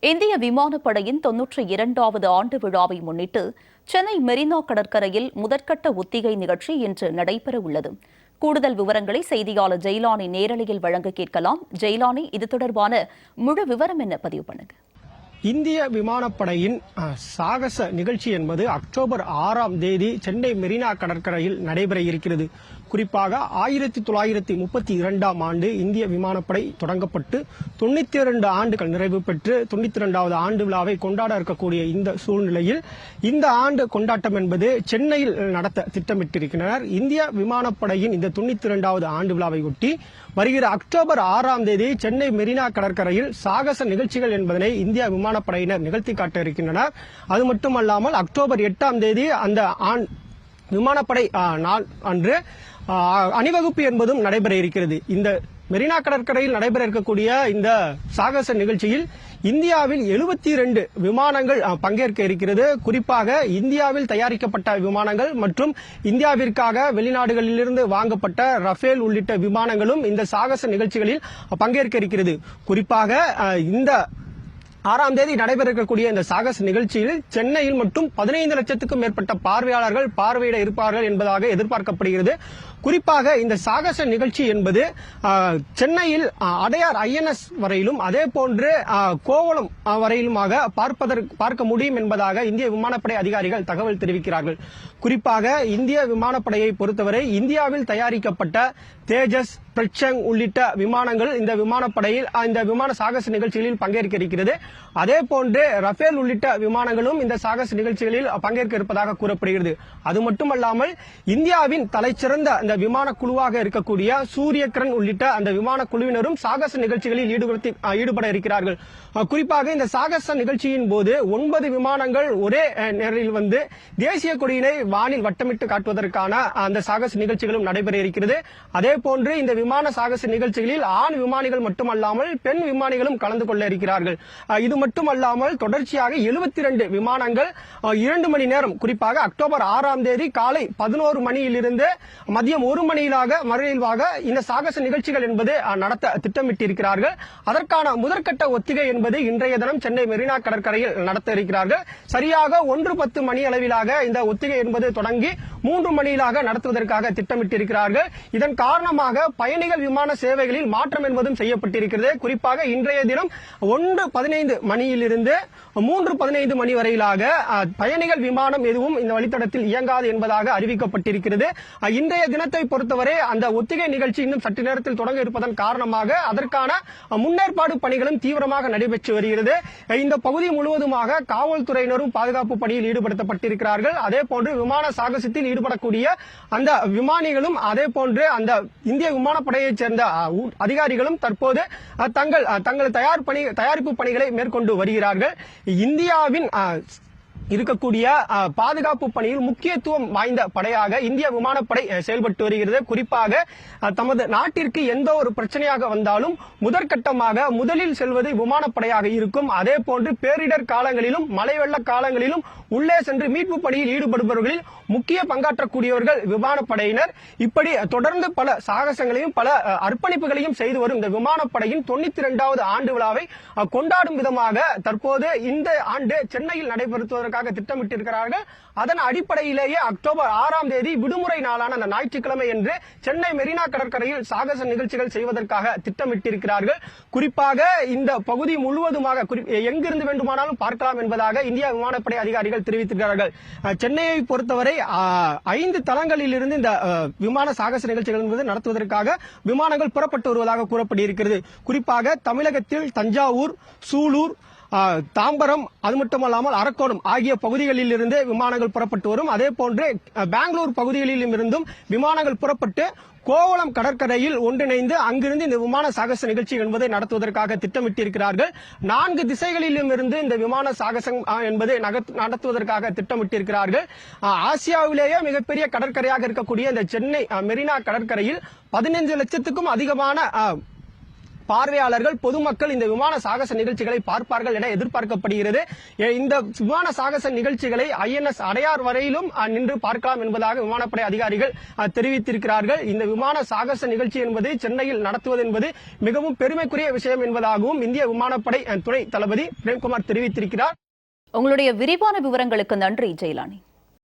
இந்திய விமானப்படையின் 92வது ஆண்டு விழாவை முன்னிட்டு சென்னை மெரினா கடற்கரையில் முதற்கட்ட ஒத்திகை நிகழ்ச்சி இன்று நடைபெறவுள்ளது. கூடுதல் விவரங்களை செய்தியாளர் ஜெயலானி நேரலையில் வழங்க கேட்கலாம். ஜெயலானி, இது தொடர்பான முழு விவரம் என்ன? பதிவு பண்ணுங்க. இந்திய விமானப்படையின் சாகச நிகழ்ச்சி என்பது அக்டோபர் 6ஆம் தேதி சென்னை மெரினா கடற்கரையில் நடைபெற இருக்கிறது. குறிப்பாக 1932ஆம் ஆண்டு இந்திய விமானப்படை தொடங்கப்பட்டு 92 ஆண்டுகள் நிறைவு பெற்று 92வது ஆண்டு விழாவை கொண்டாட இருக்கக்கூடிய இந்த சூழ்நிலையில் இந்த ஆண்டு கொண்டாட்டம் என்பது சென்னையில் நடத்த திட்டமிட்டிருக்கின்றனர். இந்திய விமானப்படையின் இந்த 92வது ஆண்டு விழாவை ஒட்டி வருகிற அக்டோபர் 6ஆம் தேதி சென்னை மெரினா கடற்கரையில் சாகச நிகழ்ச்சிகள் என்பதனை இந்திய விமானப்படையினர் நிகழ்த்தி காட்ட இருக்கின்றனர். அது மட்டுமல்லாமல் அக்டோபர் 8ஆம் தேதி அந்த விமானப்படை நாள் அன்று அணிவகுப்பு என்பதும் நடைபெற இருக்கிறது. இந்த மெரினா கடற்கரையில் நடைபெற இருக்கக்கூடிய இந்த சாகச நிகழ்ச்சியில் இந்தியாவில் 72 விமானங்கள் பங்கேற்க இருக்கிறது. குறிப்பாக இந்தியாவில் தயாரிக்கப்பட்ட விமானங்கள் மற்றும் இந்தியாவிற்காக வெளிநாடுகளிலிருந்து வாங்கப்பட்ட ரஃபேல் உள்ளிட்ட விமானங்களும் இந்த சாகச நிகழ்ச்சிகளில் பங்கேற்க இருக்கிறது. குறிப்பாக இந்த 6ஆம் தேதி நடைபெற இருக்கக்கூடிய இந்த சாகச நிகழ்ச்சியில் சென்னையில் மட்டும் 15 லட்சத்துக்கும் மேற்பட்ட பார்வையாளர்கள் பார்வையிட இருப்பார்கள் என்பதாக எதிர்பார்க்கப்படுகிறது. குறிப்பாக இந்த சாகச நிகழ்ச்சி என்பது சென்னையில் அடையார் INS வரையிலும் அதே போன்று கோவளம் வரையிலுமாக பார்க்க முடியும் என்பதாக இந்திய விமானப்படை அதிகாரிகள் தகவல் தெரிவிக்கிறார்கள். குறிப்பாக இந்திய விமானப்படையை பொறுத்தவரை இந்தியாவில் தயாரிக்கப்பட்ட தேஜஸ், பிரச்சங் உள்ளிட்ட விமானங்கள் இந்த விமானப்படையில் இந்த விமான சாகச நிகழ்ச்சிகளில் பங்கேற்க இருக்கிறது. அதே போன்று ரஃபேல் உள்ளிட்ட விமானங்களும் இந்த சாகச நிகழ்ச்சிகளில் பங்கேற்க இருப்பதாக கூறப்படுகிறது. அது மட்டுமல்லாமல் இந்தியாவின் தலைச்சிறந்த அந்த விமான குழுவாக இருக்கக்கூடிய சூரியகிரண் உள்ளிட்ட அந்த விமான குழுவினரும் சாகச நிகழ்ச்சிகளில் ஈடுபட இருக்கிறார்கள். குறிப்பாக இந்த சாகச நிகழ்ச்சியின் போது 9 விமானங்கள் ஒரே நேரில் வந்து தேசிய கொடியினை வானில் வட்டமிட்டு காட்டுவதற்கான அந்த சாகச நிகழ்ச்சிகளும் நடைபெற இருக்கிறது. அதே போன்று இந்த விமான சாகச நிகழ்ச்சிகளில் ஆண் விமானிகள் மட்டுமல்லாமல் பெண் விமானிகளும் கலந்து கொள்ள இருக்கிறார்கள். இது மட்டுமல்லாமல் தொடர்ச்சியாக 72 விமானங்கள் 2 மணி நேரம், குறிப்பாக அக்டோபர் 6ஆம் தேதி காலை 11 மணியிலிருந்து மதியம் 1 மணியிலாக இந்த சாகச நிகழ்ச்சிகள் என்பது நடத்த திட்டமிட்டிருக்கிறார்கள். அதற்கான முதற்கட்ட ஒத்திகை என்பது இன்றைய தினம் சென்னை மெரினா கடற்கரையில் நடத்த இருக்கிறார்கள். சரியாக 1:10 மணி அளவிலாக இந்த ஒத்திகை என்பது தொடங்கி 3 மணியிலாக நடத்துவதற்காக திட்டமிட்டிருக்கிறார்கள். இதன் காரணமாக பயணிகள் விமான சேவைகளில் மாற்றம் என்பதும் செய்யப்பட்டிருக்கிறது. குறிப்பாக இன்றைய தினம் 1:15 மணியிலிருந்து 3:15 மணி வரையிலாக பயணிகள் விமானம் எதுவும் இந்த வழித்தடத்தில் இயங்காது என்பதாக அறிவிக்கப்பட்டிருக்கிறது. இன்றைய தினத்தை பொறுத்தவரை அந்த ஒத்திகை நிகழ்ச்சி இன்னும் சற்று நேரத்தில் தொடங்க இருப்பதன் காரணமாக அதற்கான முன்னேற்பாடு பணிகளும் தீவிரமாக நடைபெற்று வருகிறது. இந்த பகுதி முழுவதுமாக காவல்துறையினரும் பாதுகாப்பு பணியில் ஈடுபடுத்தப்பட்டிருக்கிறார்கள். அதே போன்று விமான சாகசத்தில் ஈடுபடக்கூடிய அந்த விமானிகளும் அதே போன்று அந்த இந்திய விமானப்படையைச் சேர்ந்த அதிகாரிகளும் தற்போது தங்கள் தயாரிப்பு பணிகளை மேற்கொண்டு வருகிறார்கள். இந்தியாவின் இருக்கக்கூடிய பாதுகாப்பு பணியில் முக்கியத்துவம் வாய்ந்த படையாக இந்திய விமானப்படை செயல்பட்டு வருகிறது. குறிப்பாக தமது நாட்டிற்கு எந்த ஒரு பிரச்சனையாக வந்தாலும் முதற்கட்டமாக முதலில் செல்வது விமானப்படையாக இருக்கும். அதே போன்று பேரிடர் காலங்களிலும் மழை வெள்ள காலங்களிலும் உள்ளே சென்று மீட்பு பணியில் ஈடுபடுபவர்களில் முக்கிய பங்காற்றக்கூடியவர்கள் விமானப்படையினர். இப்படி தொடர்ந்து பல சாகசங்களையும் பல அர்ப்பணிப்புகளையும் செய்து வரும் இந்த விமானப்படையின் 92வது ஆண்டு விழாவை கொண்டாடும் விதமாக தற்போது இந்த ஆண்டு சென்னையில் நடைபெறுவதற்காக திட்டமிட்டிருக்கிறார்கள். அதன் அடிப்படையிலேயே அக்டோபர் 6ஆம் தேதி விடுமுறை நாளான அந்த ஞாயிற்றுக்கிழமை என்று சென்னை மெரினா கடற்கரையில் சாகச நிகழ்ச்சிகள் செய்வதற்காக திட்டமிட்டிருக்கிறார்கள். குறிப்பாக இந்த பகுதி முழுவதுமாக எங்கிருந்து வேண்டுமானாலும் பார்க்கலாம் என்பதாக இந்திய விமானப்படை அதிகாரிகள் தெரிவித்திருக்கிறார்கள். சென்னையை பொறுத்தவரை 5 தளங்களில் இருந்து இந்த விமான சாகச நிகழ்ச்சிகள் என்பது நடத்துவதற்காக விமானங்கள் புறப்பட்டு வருவதாக கூறப்பட்டிருக்கிறது. குறிப்பாக தமிழகத்தில் தஞ்சாவூர், சூலூர், தாம்பரம், அது மட்டுமல்லாமல் அரக்கோணம் ஆகிய பகுதிகளில் இருந்து விமானங்கள் புறப்பட்டு வரும். அதே போன்று பெங்களூர் பகுதிகளிலும் இருந்தும் விமானங்கள் புறப்பட்டு கோவளம் கடற்கரையில் ஒன்றிணைந்து அங்கிருந்து இந்த விமான சாகச நிகழ்ச்சி என்பதை நடத்துவதற்காக திட்டமிட்டிருக்கிறார்கள். 4 திசைகளிலும் இருந்து இந்த விமான சாகசம் என்பதை நடத்துவதற்காக திட்டமிட்டிருக்கிறார்கள். ஆசியாவிலேயே மிகப்பெரிய கடற்கரையாக இருக்கக்கூடிய இந்த சென்னை மெரினா கடற்கரையில் 15 லட்சத்துக்கும் அதிகமான பார்வையாளர்கள் பொதுமக்கள் இந்த விமான சாகச நிகழ்ச்சிகளை பார்ப்பார்கள் என எதிர்பார்க்கப்படுகிறது. இந்த விமான சாகச நிகழ்ச்சிகளை INS அடையார் வரையிலும் நின்று பார்க்கலாம் என்பதாக விமானப்படை அதிகாரிகள் தெரிவித்திருக்கிறார்கள். இந்த விமான சாகச நிகழ்ச்சி என்பது சென்னையில் நடத்துவது என்பது மிகவும் பெருமைக்குரிய விஷயம் என்பதாகவும் இந்திய விமானப்படை துணை தளபதி பிரேம்குமார் தெரிவித்திருக்கிறார். உங்களுடைய விரிவான விவரங்களுக்கு நன்றி ஜெயலானி.